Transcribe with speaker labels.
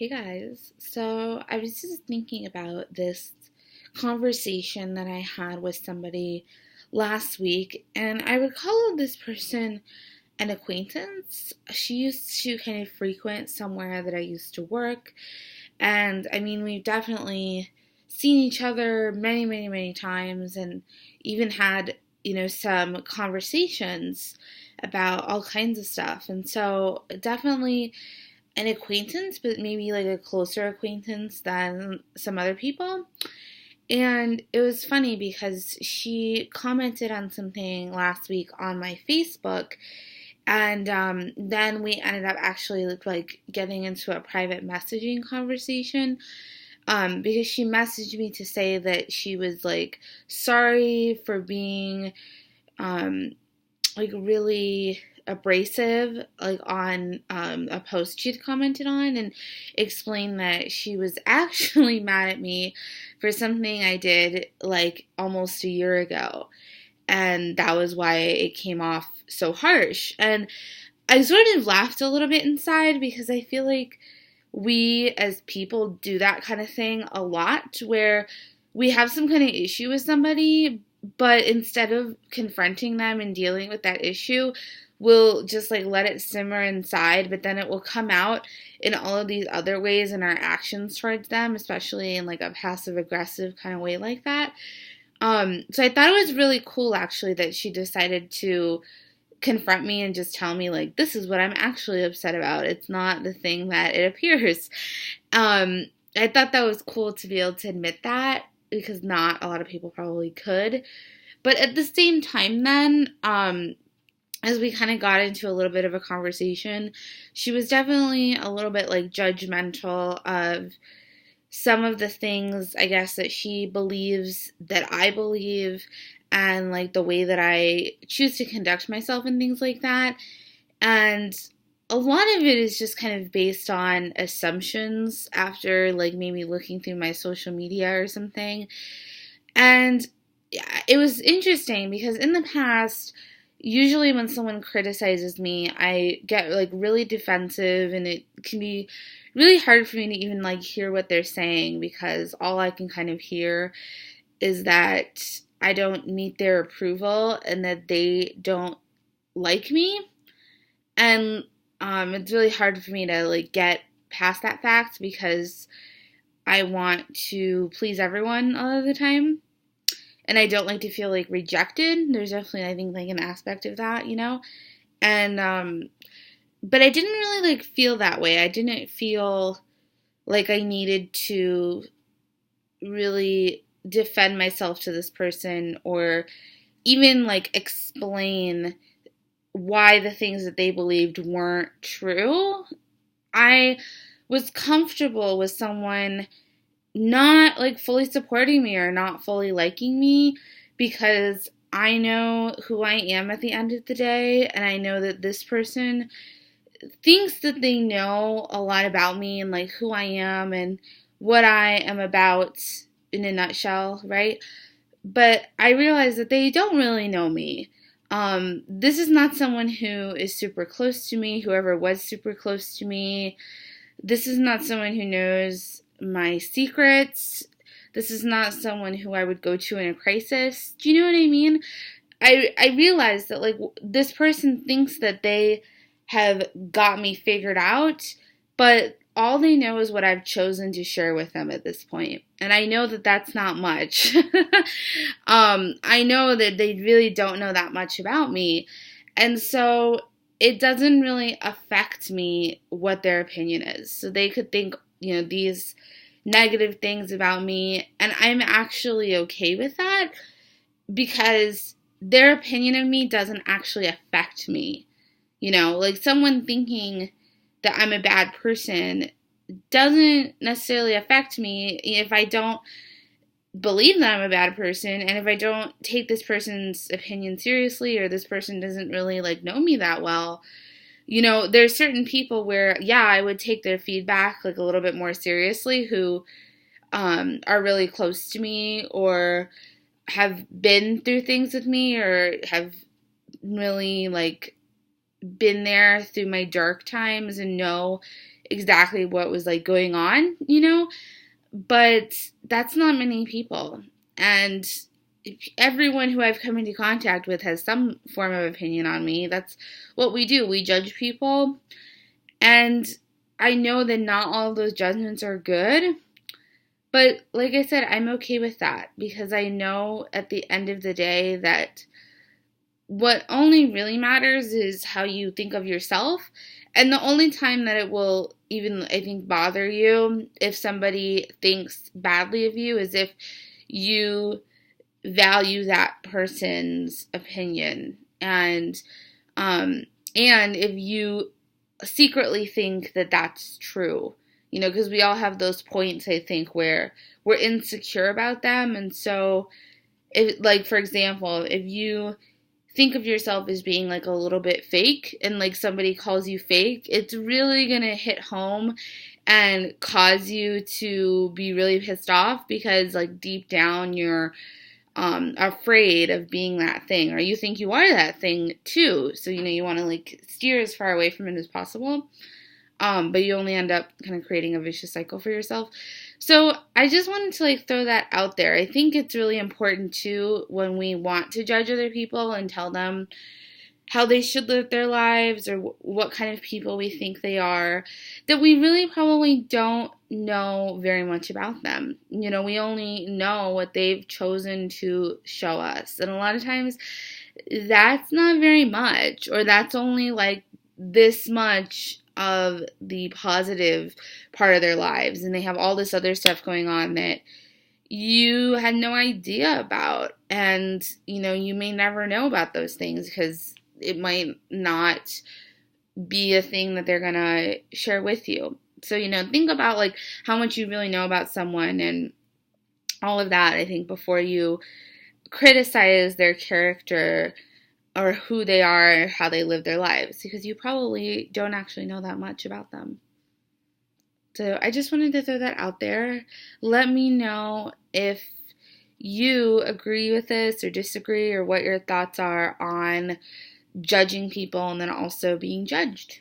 Speaker 1: Hey guys, so I was just thinking about this conversation that I had with somebody last week, and I would call this person an acquaintance. She used to kind of frequent somewhere that I used to work, and I mean, we've definitely seen each other many, many, many times, and even had, some conversations about all kinds of stuff. And so, definitely an acquaintance, but maybe like a closer acquaintance than some other people. And it was funny because she commented on something last week on my Facebook, and then we ended up actually like getting into a private messaging conversation. Because she messaged me to say that she was like sorry for being um, like really abrasive like on a post she'd commented on, and explained that she was actually mad at me for something I did like almost a year ago, and that was why it came off so harsh. And I sort of laughed a little bit inside because I feel like we as people do that kind of thing a lot, where we have some kind of issue with somebody, but instead of confronting them and dealing with that issue, we'll just like let it simmer inside, but then it will come out in all of these other ways in our actions towards them, especially in like a passive aggressive kind of way like that. So I thought it was really cool actually that she decided to confront me and just tell me like this is what I'm actually upset about. It's not the thing that it appears. I thought that was cool to be able to admit that because not a lot of people probably could. But at the same time, then, as we kind of got into a little bit of a conversation, she was definitely a little bit like judgmental of some of the things, I guess, that she believes that I believe, and like the way that I choose to conduct myself and things like that. And a lot of it is just kind of based on assumptions after like maybe looking through my social media or something. And yeah, it was interesting because in the past, usually when someone criticizes me, I get like really defensive, and it can be really hard for me to even like hear what they're saying because all I can kind of hear is that I don't meet their approval and that they don't like me. And it's really hard for me to like get past that fact because I want to please everyone all of the time. And I don't like to feel like rejected. There's definitely, I think, like an aspect of that. And but I didn't really like feel that way. I didn't feel like I needed to really defend myself to this person or even like explain why the things that they believed weren't true. I was comfortable with someone not like fully supporting me or not fully liking me because I know who I am at the end of the day, and I know that this person thinks that they know a lot about me and like who I am and what I am about in a nutshell, right? But I realize that they don't really know me. This is not someone who is super close to me, whoever was super close to me. This is not someone who knows my secrets. This is not someone who I would go to in a crisis. Do you know what I mean? I realize that like this person thinks that they have got me figured out, but all they know is what I've chosen to share with them at this point. And I know that that's not much. I know that they really don't know that much about me. And so it doesn't really affect me what their opinion is. So they could think, these negative things about me, and I'm actually okay with that because their opinion of me doesn't actually affect me. Like someone thinking that I'm a bad person doesn't necessarily affect me if I don't believe that I'm a bad person, and if I don't take this person's opinion seriously, or this person doesn't really like know me that well. There's certain people where, yeah, I would take their feedback like a little bit more seriously, who are really close to me or have been through things with me or have really like been there through my dark times and know exactly what was like going on, you know? But that's not many people. And everyone who I've come into contact with has some form of opinion on me. That's what we do. We judge people. And I know that not all of those judgments are good. But like I said, I'm okay with that because I know at the end of the day that what only really matters is how you think of yourself. And the only time that it will even, I think, bother you if somebody thinks badly of you is if you value that person's opinion and if you secretly think that that's true, because we all have those points, I think, where we're insecure about them. And so if, like, for example, if you think of yourself as being like a little bit fake and like somebody calls you fake, it's really gonna hit home and cause you to be really pissed off because like deep down you're afraid of being that thing, or you think you are that thing too. So, you want to like steer as far away from it as possible. But you only end up kind of creating a vicious cycle for yourself. So I just wanted to like throw that out there. I think it's really important too when we want to judge other people and tell them how they should live their lives or what kind of people we think they are, that we really probably don't know very much about them. We only know what they've chosen to show us. And a lot of times that's not very much, or that's only like this much of the positive part of their lives. And they have all this other stuff going on that you had no idea about. And, you may never know about those things because it might not be a thing that they're going to share with you. So, think about like how much you really know about someone and all of that, I think, before you criticize their character or who they are or how they live their lives, because you probably don't actually know that much about them. So I just wanted to throw that out there. Let me know if you agree with this or disagree, or what your thoughts are on judging people and then also being judged.